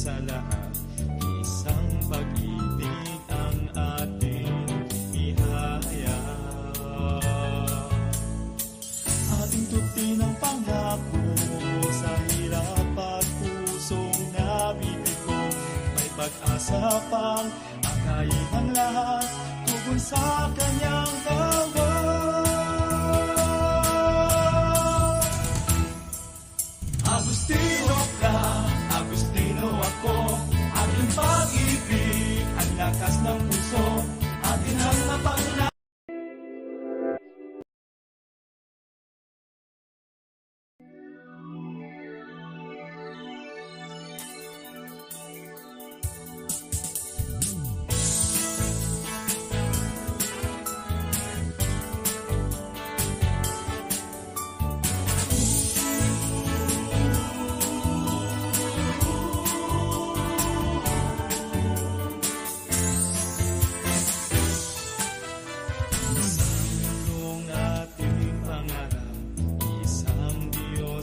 sa lahat, isang pag-ibig ang ating ihaya. Ating tutin ang pangako sa hirap at pusong nabibigo. May pag-asa pang akayin ang lahat, tugon sa kanyang tawag. Agustino ka, Agustino ako, ating pag-ibig, ang lakas ng puso, atin ang napanguna.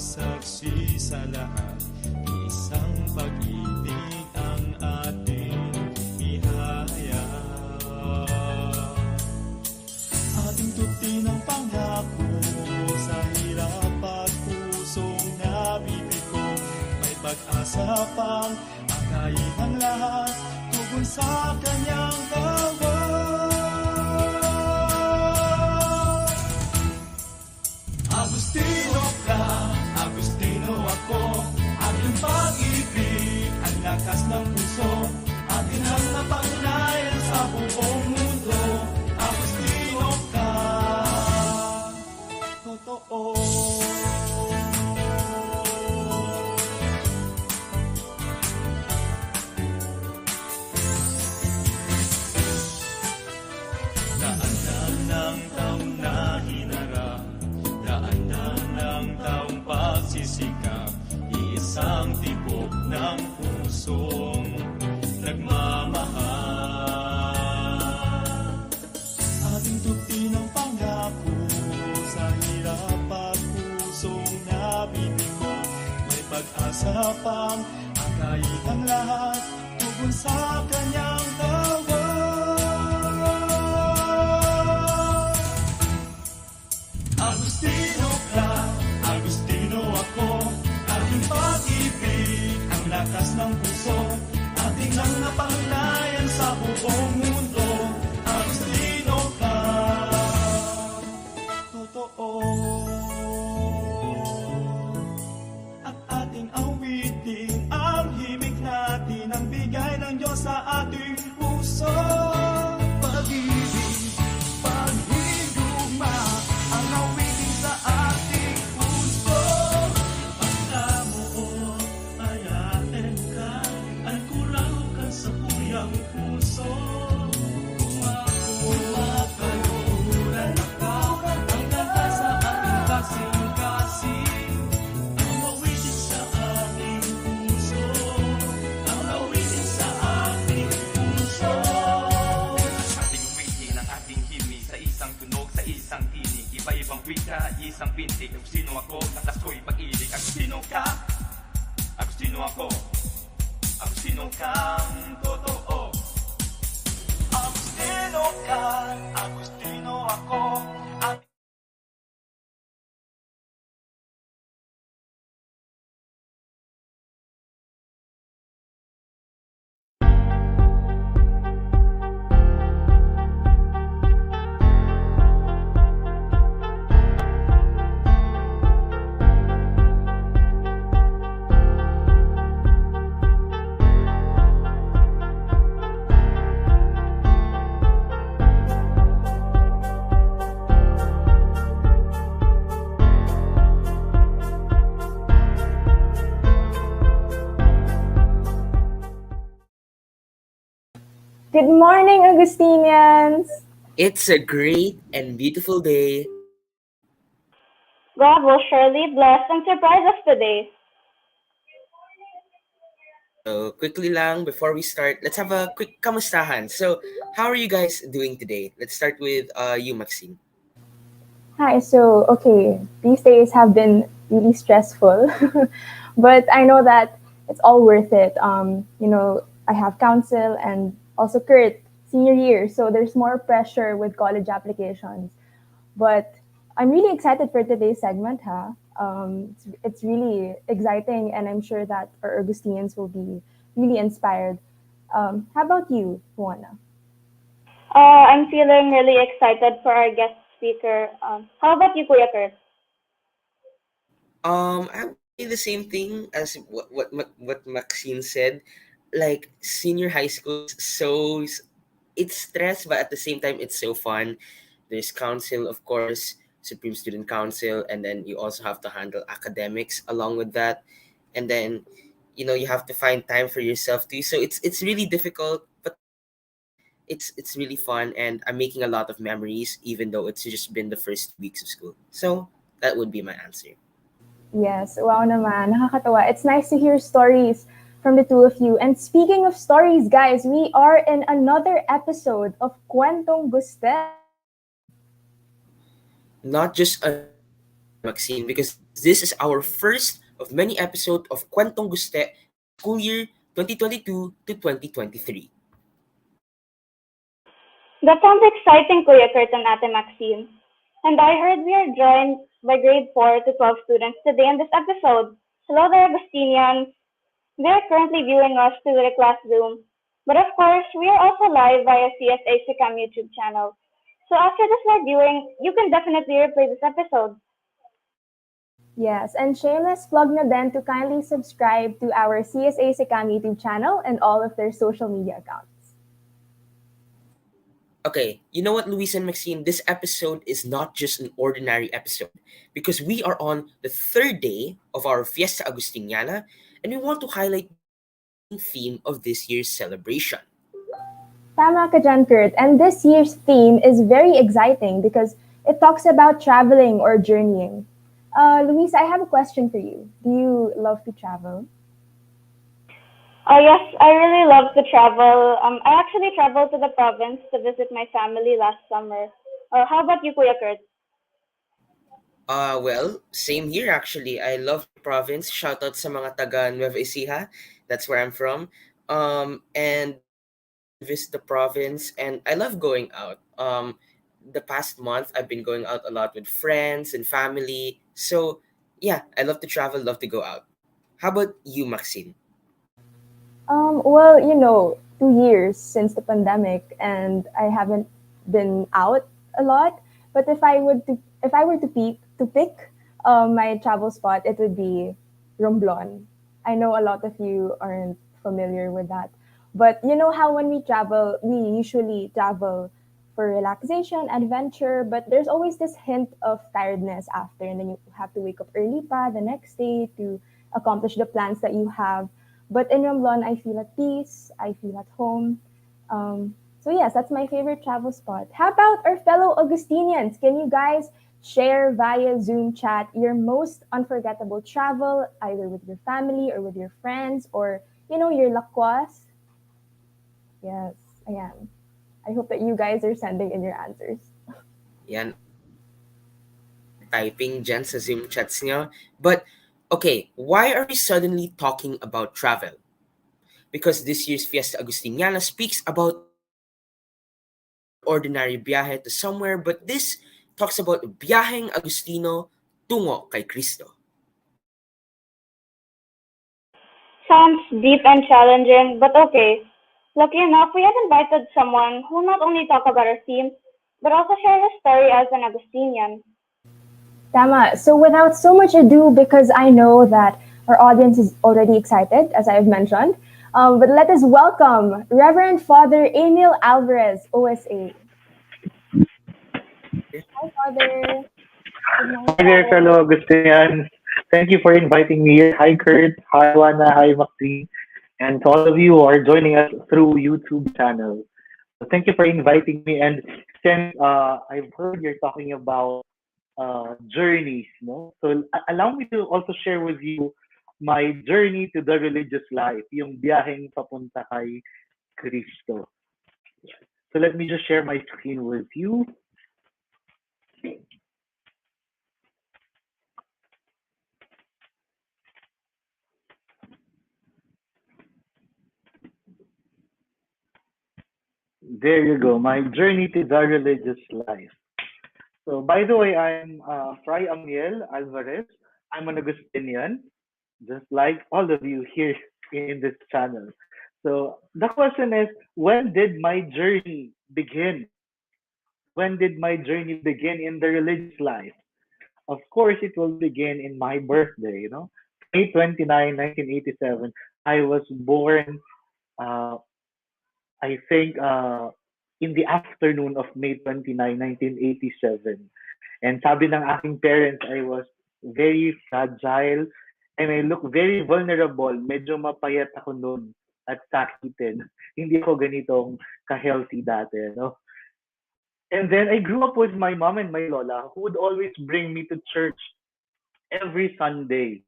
Saksi sa lahat, isang pag-ibig ang ating ihaya. Ating tutin ang pangako sa hirap at pusong nabibigo. May pag-asa pang akayin ang lahat, tugon sa kanyang tawag. Agustino ka, Agustino ako, ating pag-ibig, ang lakas ng puso, atin ang napangnayan sa buong mundo. Agustino ka, totoo. Daan-daan ng taon na hinarap, daan-daan ng taong pagsisikap, isang tibok ng pusong nagmamahal. Ating tutin ang pangako sa hirap at pusong nabibigo. May pag-asa pang akayin ang lahat, tugon sa kanyang tawag. Agustino ka, Agustino ako, ating pag-ibig, ang lakas ng puso, ating ang napangnayan sa buong mundo. Agustino ka, totoo. At ating awitin ang himig natin, ang bigay ng Diyos sa ating puso. Pag-ibig, paghigugma, ang awitin sa ating puso. Pagkamuo, ayain ka, ay kurang ka sa puyang puso. Kumakaluran ako, ang ganda sa ating kasing-kasing. Ang awitin sa ating puso, ang awitin sa ating puso. Ating uwitin ang ating himi sa isang tunog, sa isang tinig. Iba-ibang wika, isang pintig. Agustino ako, tatas ko'y pag-ibig. Agustino ka, Agustino ako, Agustino kang totoo. Agustino ka, Agustino ako, at Good morning, Augustinians! It's a great and beautiful day. God will surely bless and surprise us today. So quickly lang, before we start, let's have a quick kamustahan. So how are you guys doing today? Let's start with you, Maxine. Hi, these days have been really stressful. But I know that it's all worth it. I have council and also Kurt senior year, so there's more pressure with college applications. But I'm really excited for today's segment, huh? It's really exciting, and I'm sure that our Augustinians will be really inspired. How about you, Juana? I'm feeling really excited for our guest speaker. How about you, Kuya Kurt? I would say the same thing as what Maxine said. Like senior high school is it's stress, but at the same time it's so fun. There's council, of course, Supreme Student Council, and then you also have to handle academics along with that, and then you have to find time for yourself too. So it's really difficult, but it's really fun, and I'm making a lot of memories, even though it's just been the first weeks of school. So that would be my answer. Yes, wow naman. Nakakatawa. It's nice to hear stories from the two of you. And speaking of stories, guys, we are in another episode of Kwentong Guste. Not just a Maxine, because this is our first of many episodes of Kwentong Guste school year 2022 to 2023. That sounds exciting, Kuya Kurt and Ate Maxine. And I heard we are joined by grade 4 to 12 students today in this episode. Hello there, Augustinians. They are currently viewing us through the classroom. But of course, we are also live via CSA Sikam YouTube channel. So after this live viewing, you can definitely replay this episode. Yes, and shameless plug na din to kindly subscribe to our CSA Sikam YouTube channel and all of their social media accounts. Okay, you know what, Luis and Maxine? This episode is not just an ordinary episode because we are on the third day of our Fiesta Augustiniana, and we want to highlight the theme of this year's celebration. Tama ka dyan, Kurt. And this year's theme is very exciting because it talks about traveling or journeying. Luis, I have a question for you. Do you love to travel? Yes, I really love to travel. I actually traveled to the province to visit my family last summer. How about you, Kuya Kurt? Well, same here actually. I love the province. Shout out sa mga taga Nueva Ecija. That's where I'm from. And visit the province, and I love going out. The past month I've been going out a lot with friends and family. So yeah, I love to travel, love to go out. How about you, Maxine? Well, 2 years since the pandemic, and I haven't been out a lot. But if I were to pick my travel spot, it would be Romblon. I know a lot of you aren't familiar with that, but you know how when we travel, we usually travel for relaxation, adventure, but there's always this hint of tiredness after, and then you have to wake up early pa the next day to accomplish the plans that you have. But in Romblon, I feel at peace. I feel at home. So yes, that's my favorite travel spot. How about our fellow Augustinians? Can you guys share via Zoom chat your most unforgettable travel, either with your family or with your friends, or your lakwas? Yes, I am. I hope that you guys are sending in your answers. Yan, typing dyan sa Zoom chats nyo. But, okay, why are we suddenly talking about travel? Because this year's Fiesta Augustiniana speaks about ordinary biyahe to somewhere, but this talks about Byaheng Agustino, Tungo kay Kristo. Sounds deep and challenging, but okay. Lucky enough, we have invited someone who not only talk about our theme, but also share his story as an Augustinian. Tama. So without so much ado, because I know that our audience is already excited, as I have mentioned, but let us welcome Reverend Father Emil Alvarez, OSA. Hi, Father. Good morning. Hi there, fellow Augustinians. Thank you for inviting me here. Hi, Kurt. Hi, Juana. Hi, Maxine. And to all of you who are joining us through YouTube channel. So thank you for inviting me. And since I've heard you're talking about journeys, no? So allow me to also share with you my journey to the religious life, yung biyaheng papunta kay Kristo. So let me just share my screen with you. There you go. My journey to the religious life. So, by the way, I'm Fray Amiel Alvarez. I'm an Augustinian, just like all of you here in this channel. So, the question is, when did my journey begin? When did my journey begin in the religious life? Of course, it will begin in my birthday, May 29, 1987. I was born, uh, I think, in the afternoon of May 29, 1987. And sabi ng aking parents, I was very fragile and I look very vulnerable. Medyo mapayat ako noon at sakitin. Hindi ako ganitong ka-healthy dati, no? And then I grew up with my mom and my lola who would always bring me to church every Sunday.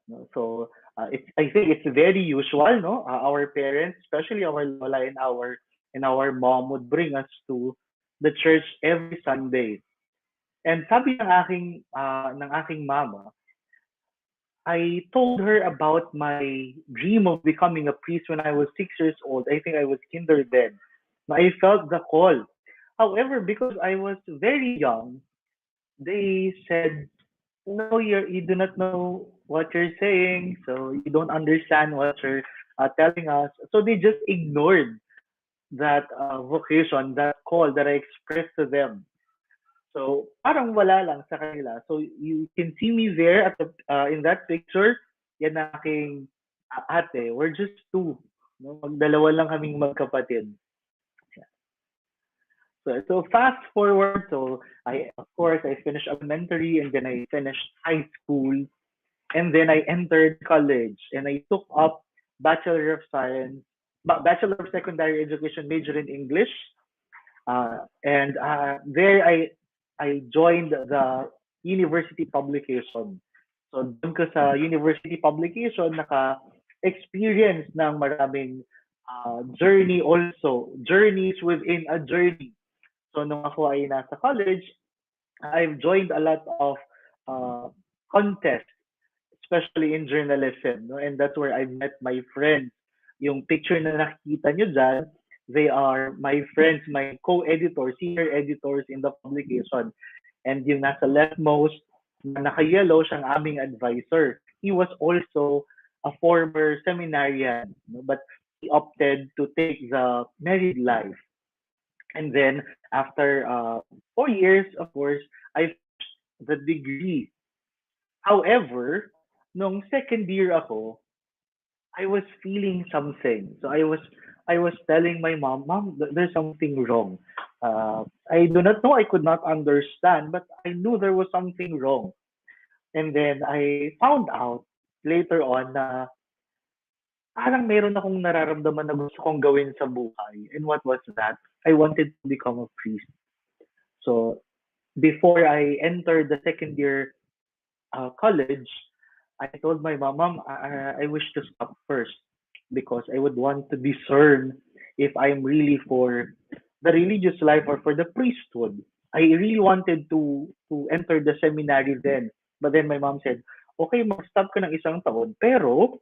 No? So I think it's very usual, no? Our parents, especially our lola and our mom, would bring us to the church every Sunday. And sabi ng aking mama, I told her about my dream of becoming a priest when I was 6 years old. I think I was kinder then. I felt the call. However, because I was very young, they said, no, you do not know what you're saying, so you don't understand what you're telling us. So they just ignored that vocation, that call that I expressed to them. So parang wala lang sa kanila. So you can see me there in that picture. Yan ang aking ate. We're just two. No? Magdalawa lang kaming magkapatid. So fast forward, so of course I finished elementary and then I finished high school and then I entered college and I took up Bachelor of Science, Bachelor of Secondary Education major in English. And there I joined the university publication. So doon ko sa university publication naka-experience ng maraming journeys within a journey. So nung ako ay nasa college, I've joined a lot of contests, especially in journalism, no? And that's where I met my friends. Yung picture na nakikita nyo dyan, they are my friends, my co-editors, senior editors in the publication. And yung nasa leftmost, na naka-yellow, siyang aming advisor. He was also a former seminarian, no? But he opted to take the married life. And then after 4 years, of course, I finished the degree. However, nung second year ako, I was feeling something. So I was telling my mom, there's something wrong. I do not know, I could not understand, but I knew there was something wrong. And then I found out later on na parang meron akong nararamdaman na gusto kong gawin sa buhay. And what was that? I wanted to become a priest. So before I entered the second year college, I told my mom, I wish to stop first because I would want to discern if I'm really for the religious life or for the priesthood. I really wanted to enter the seminary then. But then my mom said, okay, mag-stop ka ng isang taon, pero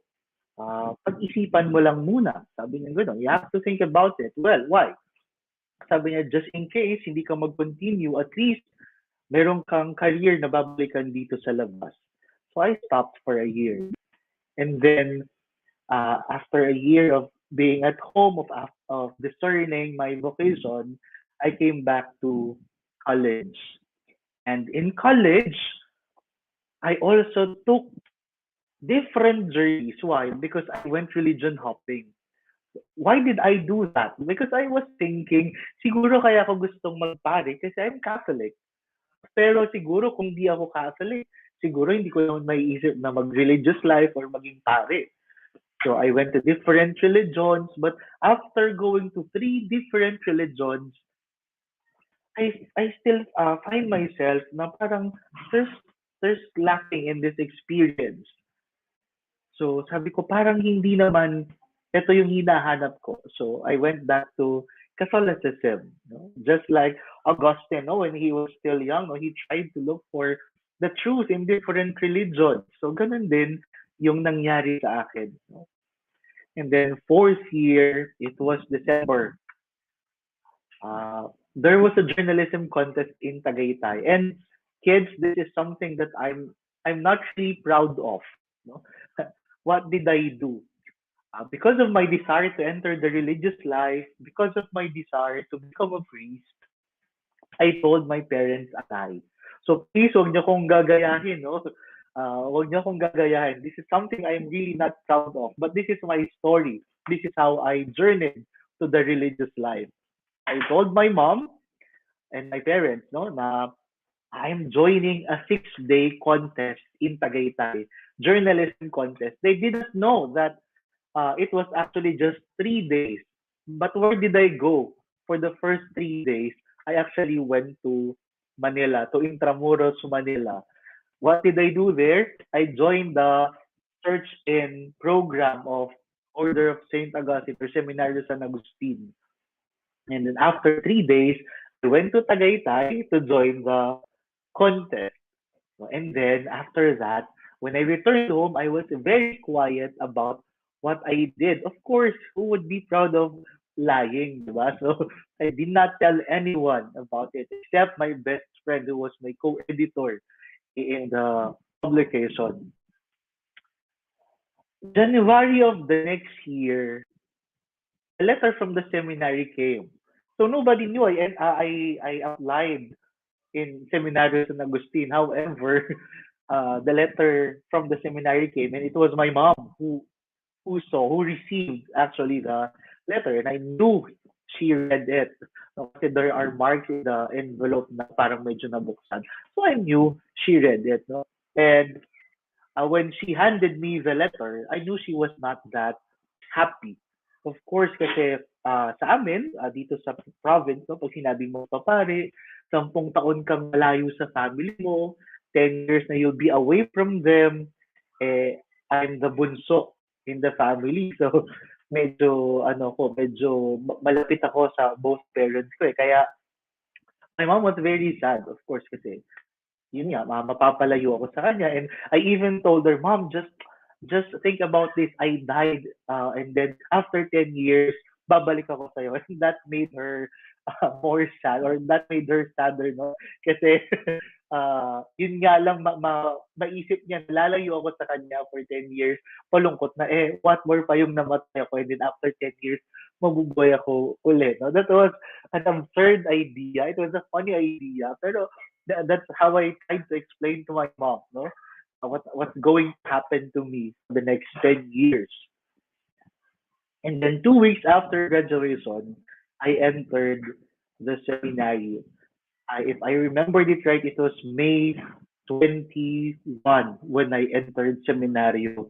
pag-isipan mo lang muna. Sabi niya gano'n, you have to think about it. Well, why? Sabi niya, just in case hindi ka mag-continue, at least meron kang career na babalikan dito sa labas. So I stopped for a year. And then, after a year of being at home, of discerning my vocation, I came back to college. And in college, I also took different journeys. Why? Because I went religion hopping. Why did I do that? Because I was thinking, siguro kaya ako gustong magpare kasi I'm Catholic. Pero siguro kung di ako Catholic, siguro hindi ko naman maiisip na mag-religious life or maging pare. So I went to different religions, but after going to 3 different religions, I still find myself na parang there's lacking in this experience. So sabi ko parang hindi naman ito yung hinahanap ko. So I went back to Catholicism, no? Just like Augustine, no? When he was still young, no? He tried to look for the truth in different religions. So ganun din yung nangyari sa akin. No? And then fourth year, it was December. There was a journalism contest in Tagaytay, and kids, this is something that I'm not really proud of. No? What did I do? Because of my desire to enter the religious life, because of my desire to become a priest, I told my parents a lie. So please, huwag niyo kong gagayahin, no? Huwag niyo kong gagayahin. This is something I'm really not proud of. But this is my story. This is how I journeyed to the religious life. I told my mom and my parents, no, na I'm joining a 6-day contest in Tagaytay, journalism contest. They didn't know that it was actually just 3 days. But where did I go for the first 3 days? I actually went to Manila, to Intramuros, Manila. What did I do there? I joined the search in program of Order of Saint Augustine or Seminario San Agustin. And then after 3 days, I went to Tagaytay to join the contest. And then after that, when I returned home, I was very quiet about what I did. Of course, who would be proud of lying, diba? So I did not tell anyone about it except my best friend who was my co-editor in the publication. January of the next year, a letter from the seminary came. So nobody knew I applied in Seminario San Agustin. However, the letter from the seminary came, and it was my mom who received actually the letter, and I knew she read it. No, kasi there are marks in the envelope na parang medyo nabuksan. So I knew she read it. No? And when she handed me the letter, I knew she was not that happy. Of course, kasi sa amin, dito sa province, no, pag sinabing mo papare, 10 taon kang malayo sa family mo, 10 years na you'll be away from them, I'm the bunso in the family. So, medyo malapit ako sa both parents ko eh. Kaya, my mom was very sad, of course, kasi yun nga, mapapalayo ako sa kanya. And I even told her, Mom, just think about this. I died, and then after 10 years, babalik ako sa'yo. And that made her more sad, or that made her sadder, no? Kasi, yun nga lang, maisip niya, lalayo ako sa kanya for 10 years, palungkot na, what more pa yung namatay ako, and then after 10 years, mabubuhay ako ulit. No? That was an absurd idea. It was a funny idea. Pero that's how I tried to explain to my mom, no? What's going to happen to me for the next 10 years. And then 2 weeks after graduation, I entered the seminary. If I remembered it right, it was May 21 when I entered Seminario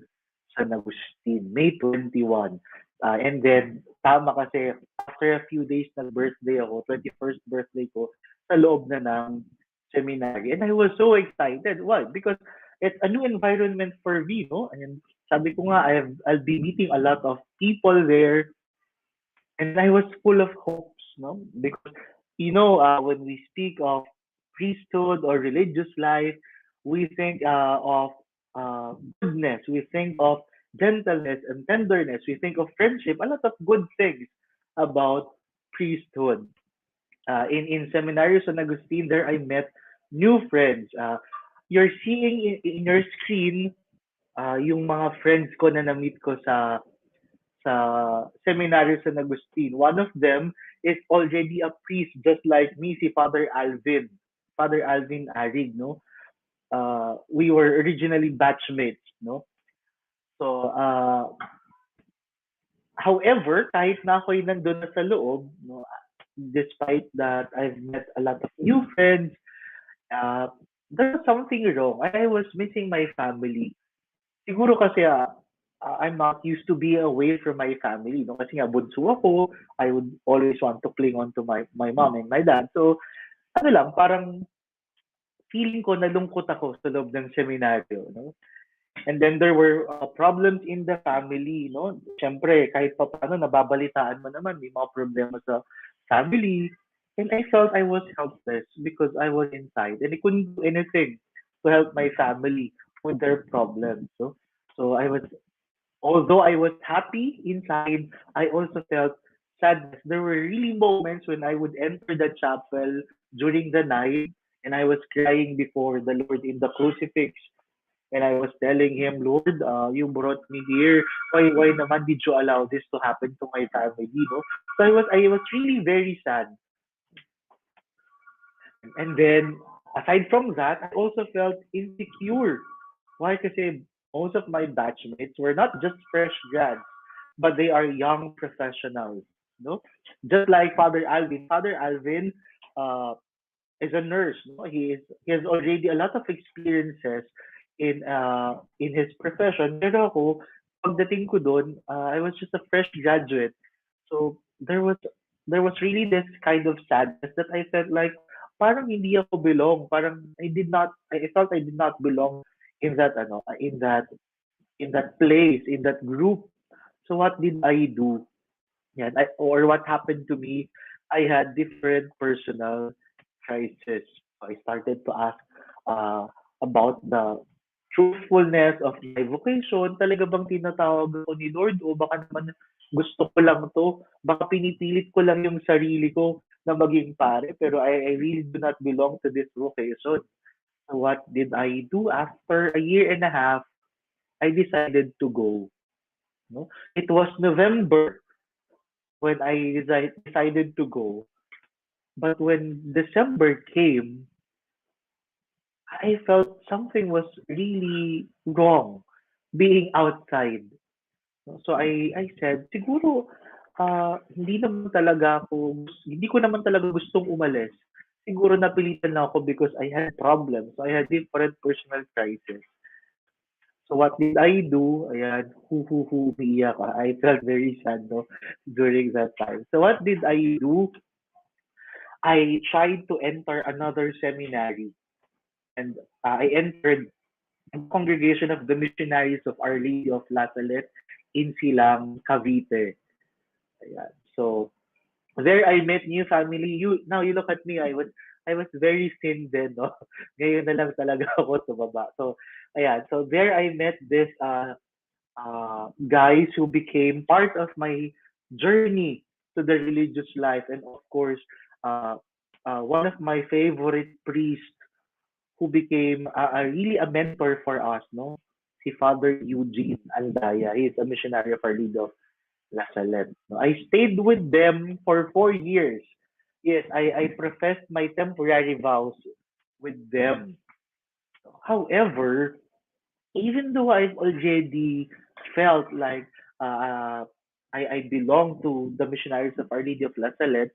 San Agustin. May 21. And then, tama kasi, after a few days, nag-birthday ako, 21st birthday ko, sa loob na ng seminary. And I was so excited. Why? Because it's a new environment for me, no? And sabi ko nga, I'll be meeting a lot of people there. And I was full of hopes, no? Because, when we speak of priesthood or religious life, we think of goodness, we think of gentleness and tenderness, we think of friendship, a lot of good things about priesthood. In Seminario San Agustin, there I met new friends. You're seeing in your screen yung mga friends ko na na-meet ko sa Seminario San Agustin. One of them is already a priest just like me, si Father Alvin. Father Alvin Arig, no? We were originally batchmates, no? So, however, kahit na ako'y nandun na sa loob, no, despite that I've met a lot of new friends, there's something wrong. I was missing my family. Siguro kasi I'm not used to be away from my family. No? Kasi nga, bunso ako. I would always want to cling on to my mom and my dad. So, parang feeling ko nalungkot ako sa loob ng seminaryo. No? And then there were problems in the family. No? Siyempre, kahit pa paano, nababalitaan mo naman, may mga problema sa family. And I felt I was helpless because I was inside. And I couldn't do anything to help my family with their problems. So although I was happy inside, I also felt sadness. There were really moments when I would enter the chapel during the night and I was crying before the Lord in the crucifix. And I was telling him, Lord, you brought me here. Why naman did you allow this to happen to my family? So I was really very sad. And then, aside from that, I also felt insecure. Why? Kasi most of my batchmates were not just fresh grads, but they are young professionals. No, just like Father Alvin. Father Alvin uh, is a nurse. No? He has already a lot of experiences in his profession. Pero ako, pagdating ko doon, I was just a fresh graduate. So there was really this kind of sadness that I felt like parang hindi ako belong. Parang I felt I did not belong in that in that place, in that group. So what did I do? Yeah, or what happened to me? I had different personal crises. So I started to ask uh, about the truthfulness of my vocation. Talaga bang tinatawag ako ni Lord o baka naman gusto ko lang to? Baka pinipilit ko lang yung sarili ko na maging pare pero I really do not belong to this vocation. So what did I do? After a year and a half, I decided to go. No? It was November when I decided to go. But when December came, I felt something was really wrong being outside. So I said, siguro hindi ko naman talaga gustong umalis. Siguro napilitan lang ako because I had problems. So I had different personal crises. So what did I do? Ayan, umiiyak. I felt very sad, no, during that time. So what did I do? I tried to enter another seminary, and I entered the congregation of the missionaries of Our Lady of La Salette in Silang, Cavite. Ayan. So there I met new family. You look at me. I was very thin then, no. Ngayon na lang talaga ako tumaba. So ayan. So there I met this guys who became part of my journey to the religious life, and of course, uh, one of my favorite priests who became really a mentor for us, no? Si Father Eugene Andaya. He is a missionary of Our Lady of La Salette. No? I stayed with them for 4 years. Yes, I professed my temporary vows with them. However, even though I've already felt like I belong to the missionaries of Our Lady of La Salette,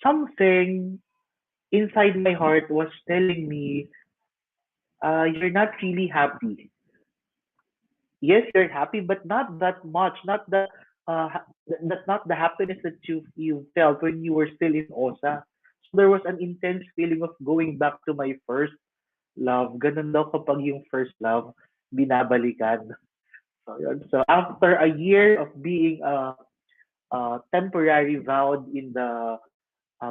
something inside my heart was telling me, you're not really happy. Yes, you're happy, but not that much. That's not the happiness that you felt when you were still in OSA. So there was an intense feeling of going back to my first love. Ganun daw kapag yung first love, binabalikan. So, yun. So after a year of being temporary vowed in the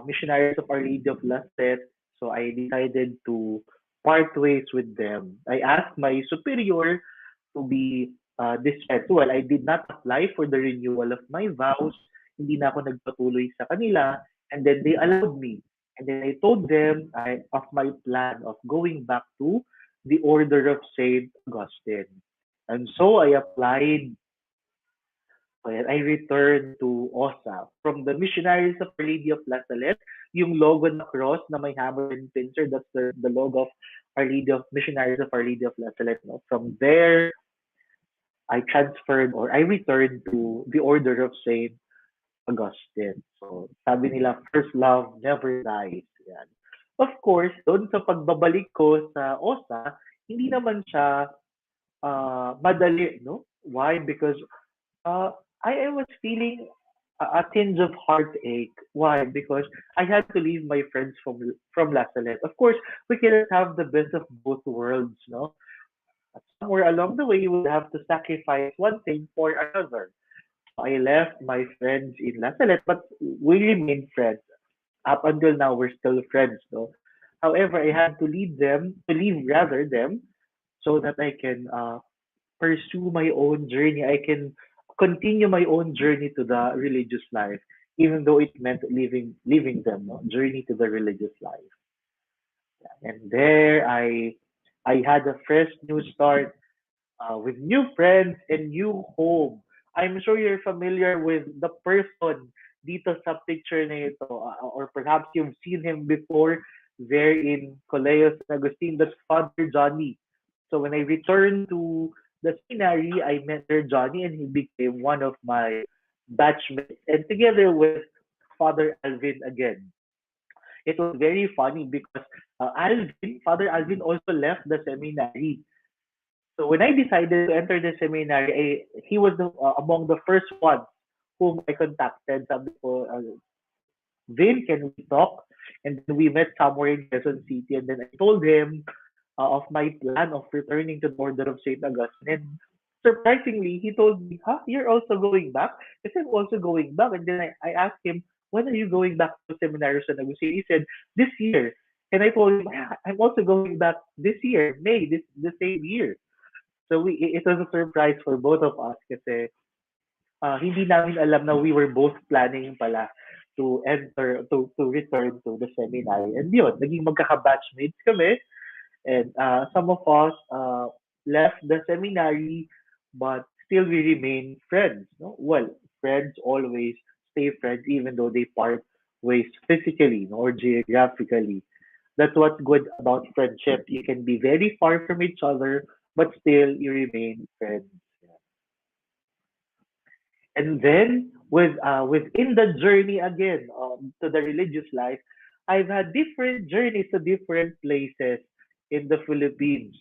missionaries of Our Lady of Lasset, so I decided to part ways with them. I asked my superior to be dispensed. Well, I did not apply for the renewal of my vows. Hindi na ako nagpatuloy sa kanila. And then they allowed me. And then I told them of my plan of going back to the Order of Saint Augustine. And so I applied. And I returned to OSA. From the Missionaries of Our Lady of La Salette, yung logo na cross na may hammer and pincer, that's the logo of Our Lady of Missionaries of Our Lady of La Salette. No? From there, I transferred or I returned to the Order of Saint Augustine. So, sabi nila, first love never dies. Yan. Of course, doon sa pagbabalik ko sa OSA, hindi naman siya madali, no? Why? Because I was feeling a tinge of heartache. Why? Because I had to leave my friends from La Salette. Of course, we cannot have the best of both worlds, no? Somewhere along the way, you would have to sacrifice one thing for another. I left my friends in La Salette, but we remain friends. Up until now, we're still friends, no? However, I had to leave rather them, so that I can pursue my own journey. I can continue my own journey to the religious life, even though it meant leaving them, no? Journey to the religious life. And there I had a fresh new start with new friends and new home. I'm sure you're familiar with the person dito sa picture na ito, or perhaps you've seen him before there in Colegio San Agustin. That's Father Johnny. So when I returned to the seminary, I met Sir Johnny and he became one of my batchmates. And together with Father Alvin again. It was very funny because Father Alvin also left the seminary. So when I decided to enter the seminary, he was among the first ones whom I contacted. Sabi ko, Vin, can we talk? And then we met somewhere in Quezon City. And then I told him of my plan of returning to the Order of Saint Augustine. And surprisingly, he told me, huh, you're also going back? I said, I'm also going back. And then I asked him, when are you going back to Seminary San Agustin? He said, this year. And I told him, "Ah, I'm also going back this year, May, the same year. So it was a surprise for both of us kasi hindi namin alam na we were both planning pala to return to the seminary. And yun, naging magkaka-batchmates kami. And some of us left the seminary, but still we remain friends. No? Well, friends always stay friends even though they part ways physically, no, or geographically. That's what's good about friendship. You can be very far from each other, but still you remain friends. And then within the journey again to the religious life, I've had different journeys to different places in the Philippines.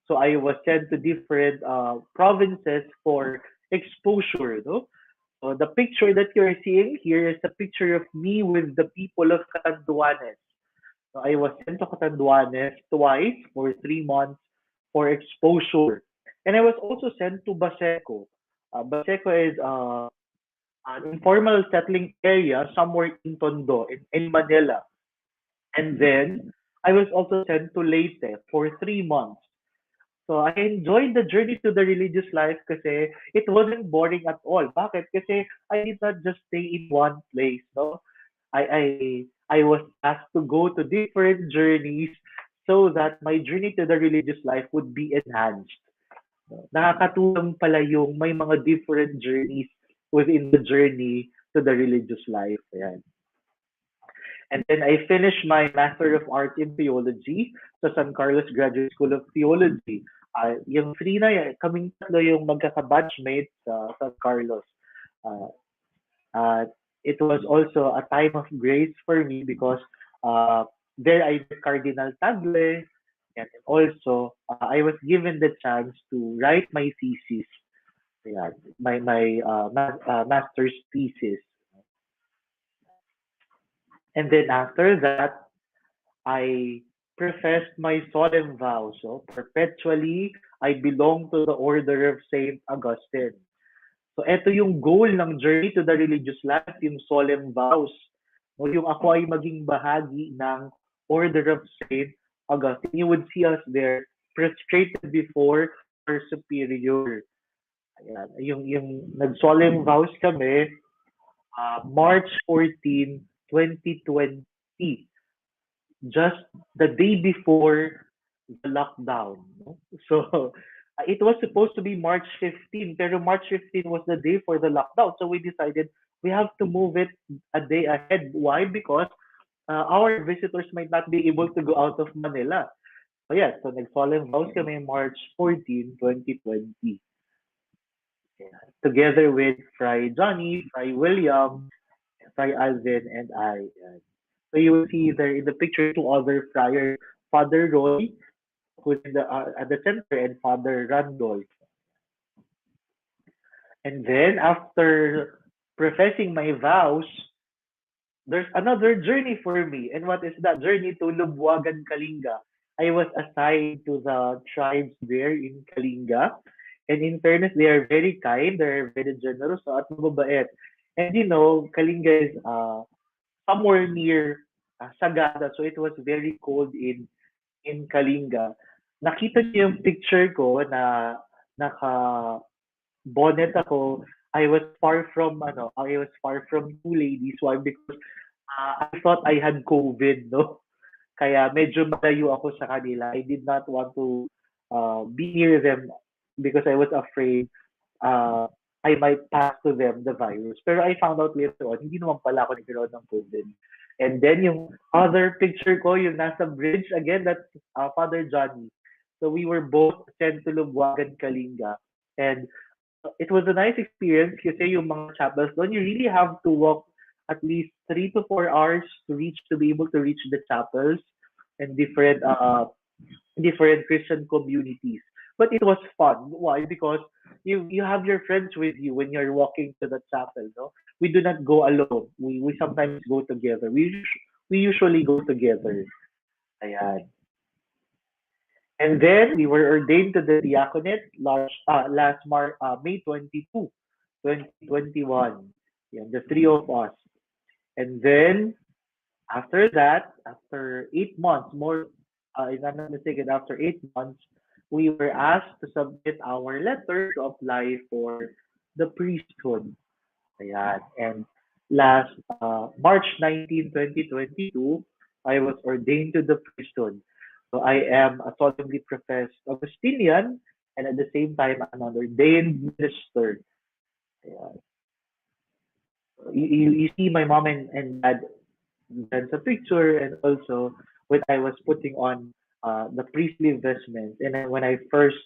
So I was sent to different provinces for exposure. No? So the picture that you're seeing here is a picture of me with the people of Catanduanes. So I was sent to Catanduanes twice for 3 months for exposure. And I was also sent to Baseco. Baseco is an informal settling area somewhere in Tondo, in Manila. And then I was also sent to Leyte for 3 months. So I enjoyed the journey to the religious life kasi it wasn't boring at all. Bakit? Kasi I did not just stay in one place, no? I was asked to go to different journeys so that my journey to the religious life would be enhanced. Nakakatulong pala yung may mga different journeys within the journey to the religious life. Ayan. And then I finished my Master of Arts in Theology sa San Carlos Graduate School of Theology. Yung three na yan, kaming tatlo yung magkaka-batchmates sa San Carlos. It was also a time of grace for me because there I met Cardinal Tagle, and also I was given the chance to write my thesis, my master's thesis. And then after that, I professed my solemn vow. So perpetually, I belong to the Order of Saint Augustine. So ito yung goal ng journey to the religious life, yung solemn vows. No, yung ako ay maging bahagi ng Order of Saint Augustine. You would see us there prostrated before our superior. Ayan. Yung nag-solemn vows kami, March 14, 2020. Just the day before the lockdown. No? So it was supposed to be March 15, pero March 15 was the day for the lockdown. So we decided we have to move it a day ahead. Why? Because our visitors might not be able to go out of Manila. So yeah, so nag-solemn vows kami March 14, 2020. Yeah. Together with Fray Johnny, Fray William, Fray Alvin, and I. So you will see there in the picture two other friars, Father Roy, who's at the center, and Father Randolph. And then after professing my vows, there's another journey for me. And what is that? Journey to Lubwagan, Kalinga. I was assigned to the tribes there in Kalinga. And in fairness, they are very kind, they're very generous, at mababait. And you know, Kalinga is somewhere near Sagada, so it was very cold in Kalinga. Nakita niyo yung picture ko na naka bonnet ako. I was far from you ladies. Why? Because I thought I had COVID, no? Kaya medyo malayo ako sa kanila. I did not want to be near them because I was afraid uh, I might pass to them the virus. Pero I found out later on, hindi naman pala ako nagkaroon ng COVID. And then yung other picture ko, yung nasa bridge, again, that's Father Johnny. So we were both sent to Lubwagan, Kalinga. And it was a nice experience kasi yung mga chapels doon, you really have to walk at least 3 to 4 hours to be able to reach the chapels and different Christian communities. But it was fun. Why? Because you have your friends with you when you're walking to the chapel. No, we do not go alone. We sometimes go together. We usually go together. Ayan. And then we were ordained to the diaconate May 22, 2021. Yeah, the three of us. And then after that, after 8 months, if I'm not mistaken, after 8 months, we were asked to submit our letter to apply for the priesthood. Ayan. And last March 19, 2022, I was ordained to the priesthood. So I am a solemnly professed Augustinian and at the same time an ordained minister. Ayan. You see my mom and dad. That's a picture, and also when I was putting on the priestly vestments, and then when I first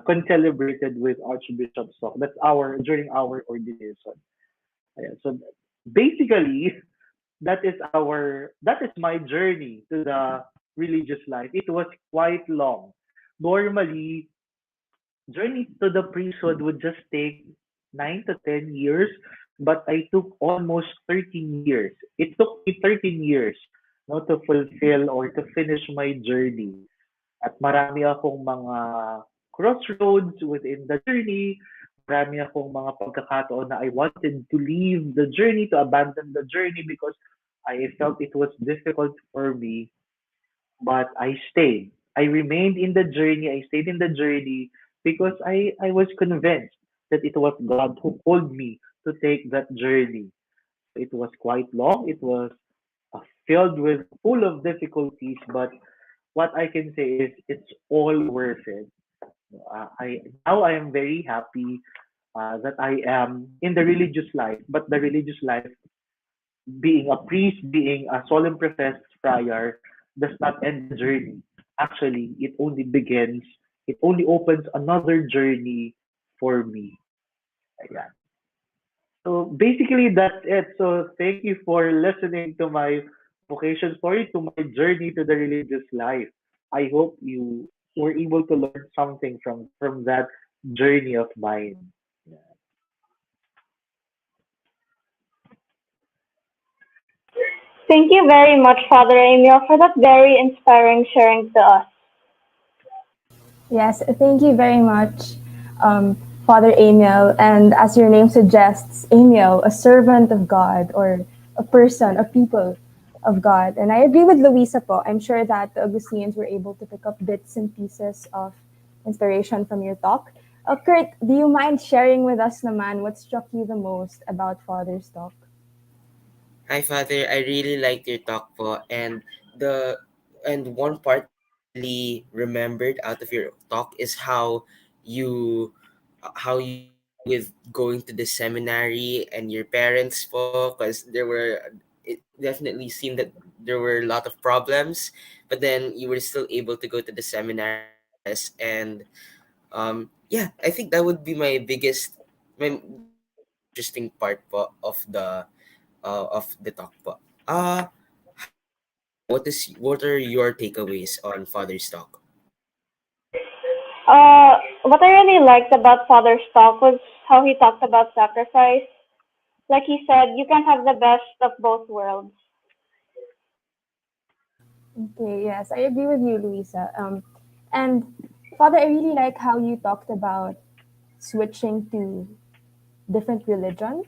concelebrated with Archbishop Stock. That's our during our ordination. Ayan. So basically, that is my journey to the religious life. It was quite long. Normally, journey to the priesthood would just take 9 to 10 years, but I took almost 13 years. It took me 13 years no, to fulfill or to finish my journey. At marami akong mga crossroads within the journey. Marami akong mga pagkakataon na I wanted to leave the journey, to abandon the journey because I felt it was difficult for me. But I stayed. I remained in the journey. I stayed in the journey because I was convinced that it was God who called me to take that journey. It was quite long. It was filled with full of difficulties, but what I can say is it's all worth it. I now I am very happy that I am in the religious life, but the religious life, being a priest, being a solemn professed friar, does not end the journey. Actually, it only begins. It only opens another journey for me. Ayan. So basically, that's it. So thank you for listening to my vocation story, to my journey to the religious life. I hope you were able to learn something from that journey of mine. Thank you very much, Father Emil, for that very inspiring sharing to us. Yes, thank you very much, Father Amiel. And as your name suggests, Amiel, a servant of God or a person, a people of God. And I agree with Luisa po. I'm sure that the Augustinians were able to pick up bits and pieces of inspiration from your talk. Kurt, do you mind sharing with us naman what struck you the most about Father's talk? Hi, Father. I really liked your talk po, and one part that I really remembered out of your talk is you how you dealt with going to the seminary and your parents po, because it definitely seemed that there were a lot of problems, but then you were still able to go to the seminary nonetheless. And yeah, I think that would be the most interesting part po of the talk po. How about you, Luisa? What are your takeaways on Father's talk? What I really liked about Father's talk was how he talked about sacrifice. Like he said, you can have the best of both worlds. Okay, yes, I agree with you, Luisa. And Father, I really like how you talked about switching to different religions.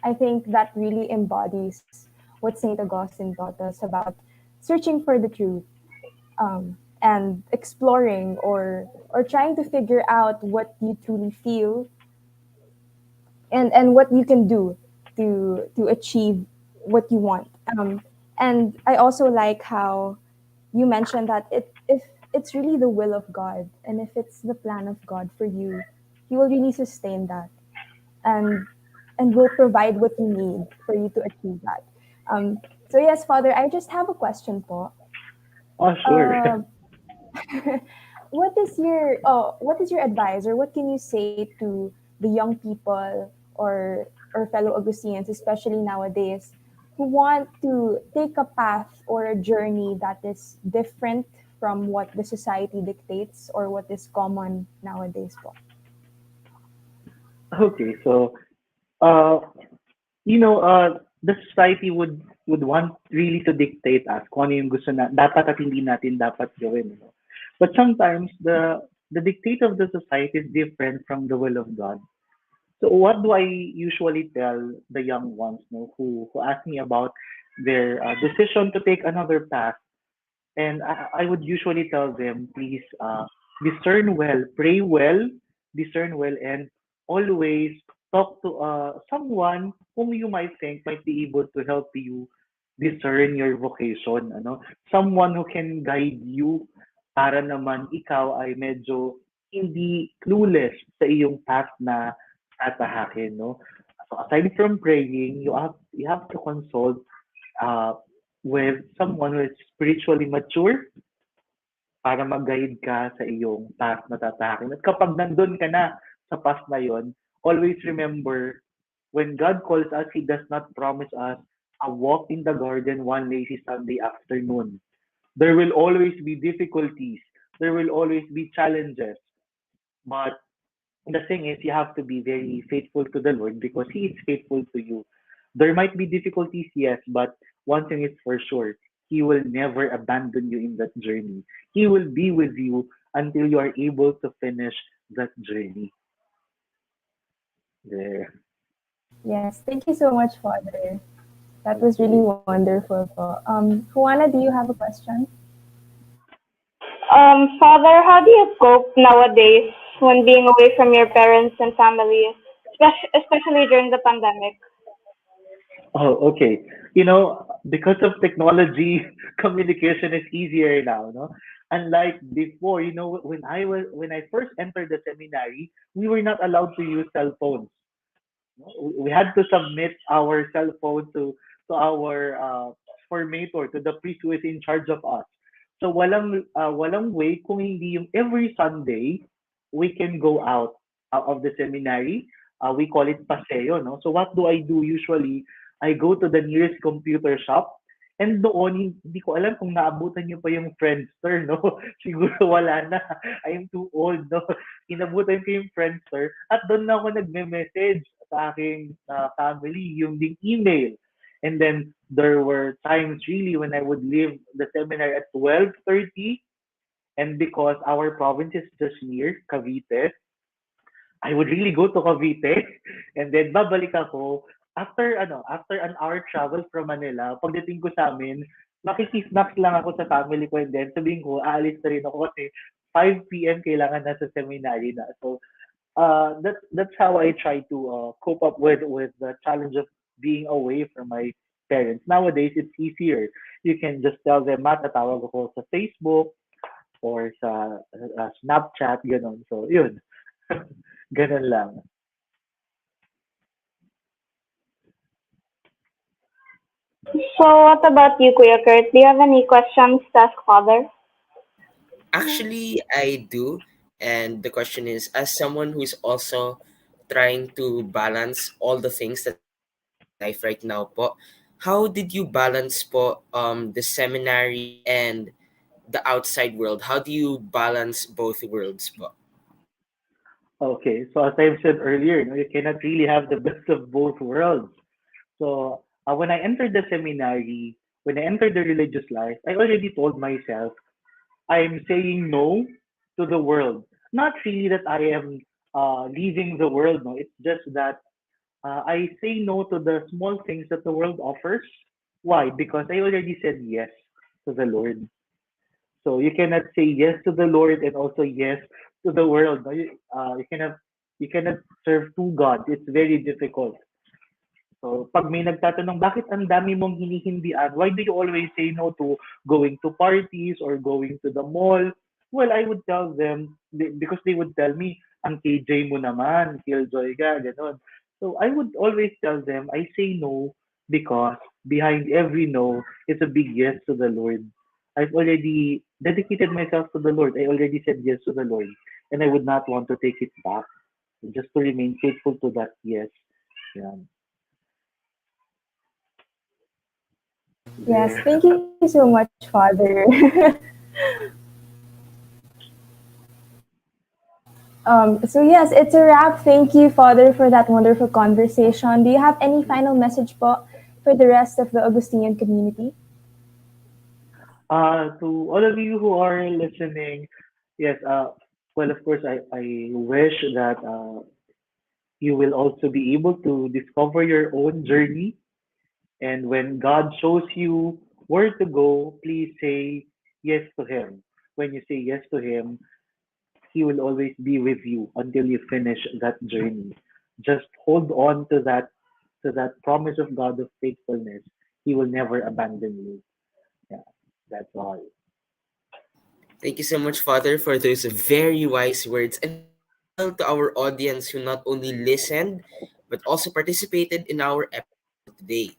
I think that really embodies what Saint Augustine taught us about searching for the truth, and exploring or trying to figure out what you truly feel and what you can do to achieve what you want. And I also like how you mentioned that if it's really the will of God and if it's the plan of God for you, He will really sustain that and will provide what you need for you to achieve that. So yes, Father, I just have a question po. Oh, sure. Uh, what is your advice or what can you say to the young people or fellow Augustinians, especially nowadays, who want to take a path or a journey that is different from what the society dictates or what is common nowadays po? Okay, so uh, the society would want really to dictate us kung ano yung gusto na dapat at hindi natin dapat gawin. No? But sometimes the dictate of the society is different from the will of God. So what do I usually tell the young ones, no, who ask me about their decision to take another path? And I would usually tell them, please discern well, pray well, discern well, and always talk to someone whom you might think might be able to help you discern your vocation. Ano? Someone who can guide you para naman ikaw ay medyo hindi clueless sa iyong path na tatahakin. No? So aside from praying, you have to consult uh, with someone who is spiritually mature para mag-guide ka sa iyong path na tatahakin. At kapag nandun ka na sa path na yon, always remember, when God calls us, He does not promise us a walk in the garden one lazy Sunday afternoon. There will always be difficulties. There will always be challenges. But the thing is, you have to be very faithful to the Lord because He is faithful to you. There might be difficulties, yes, but one thing is for sure, He will never abandon you in that journey. He will be with you until you are able to finish that journey. There. Yes, thank you so much, Father. That was really wonderful po. Juana, do you have a question? Father, how do you cope nowadays when being away from your parents and family, especially during the pandemic? Oh, okay. Because of technology, communication is easier now, no? Unlike before, when I first entered the seminary, we were not allowed to use cell phones. No? We had to submit our cell phone to our formator, to the priest who is in charge of us. So walang way kung hindi yung every Sunday we can go out of the seminary. We call it paseo, no? So what do I do usually? I go to the nearest computer shop and doon, hindi ko alam kung naabutan niyo pa yung Friendster, no? Siguro wala na. I am too old, no? Inabutan ko yung Friendster at doon na ako nagme-message sa aking family, yung ding email. And then there were times really when I would leave the seminary at 12:30, and because our province is just near Cavite, I would really go to Cavite and then babalik ako after an hour travel from Manila. Pagdating ko sa amin, makikisnacks lang ako sa family ko and then sabihin ko, aalis na rin ako kasi 5 p.m. kailangan na sa seminary na. So, that's how I try to cope up with the challenge of being away from my parents. Nowadays, it's easier. You can just tell them, matatawag ako sa Facebook or sa Snapchat, gano'n. So, yun. Ganun lang. So, what about you, Kuya Kurt? Do you have any questions to ask Father? Actually, I do. And the question is, as someone who's also trying to balance all the things that life right now po, how did you balance po the seminary and the outside world? How do you balance both worlds po? Okay, so as I've said earlier, you cannot really have the best of both worlds. So when I entered the seminary, when I entered the religious life, I already told myself I'm saying no to the world. Not really that I am leaving the world. No, it's just that I say no to the small things that the world offers. Why? Because I already said yes to the Lord. So you cannot say yes to the Lord and also yes to the world. No? You cannot You cannot serve two gods. It's very difficult. So, pag may nagtatanong, bakit ang dami mong hinihindian? Why do you always say no to going to parties or going to the mall? Well, I would tell them, because they would tell me, ang KJ mo naman, killjoy ka, gano'n. So, I would always tell them, I say no because behind every no is a big yes to the Lord. I've already dedicated myself to the Lord. I already said yes to the Lord. And I would not want to take it back. Just to remain faithful to that yes. Yeah. Yes, There. thank you so much, Father. So yes, it's a wrap. Thank you, Father, for that wonderful conversation. Do you have any final message po for the rest of the Augustinian community? To all of you who are listening, yes, well, of course, I wish that you will also be able to discover your own journey. And when God shows you where to go, please say yes to Him. When you say yes to Him, He will always be with you until you finish that journey. Just hold on to that promise of God of faithfulness. He will never abandon you. Yeah, that's all. Thank you so much, Father, for those very wise words, and well to our audience who not only listened but also participated in our episode today.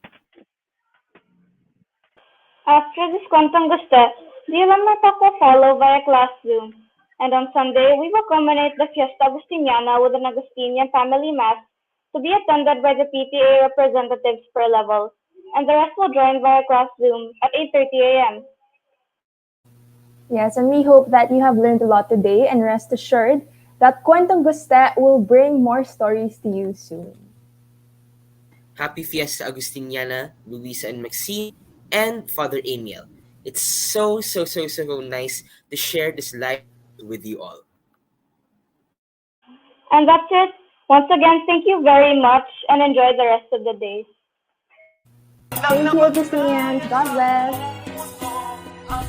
After this Kwentong Guste, the alumni talk will follow via classroom. And on Sunday, we will culminate the Fiesta Augustiniana with an Augustinian family mass to be attended by the PTA representatives per level. And the rest will join via classroom at 8:30 a.m. Yes, and we hope that you have learned a lot today, and rest assured that Kwentong Guste will bring more stories to you soon. Happy Fiesta Augustiniana, Luisa and Maxine, and Father Amiel. It's so nice to share this life with you all. And that's it. Once again, thank you very much and enjoy the rest of the day. Thank you, Augustinians. God bless. Puso ang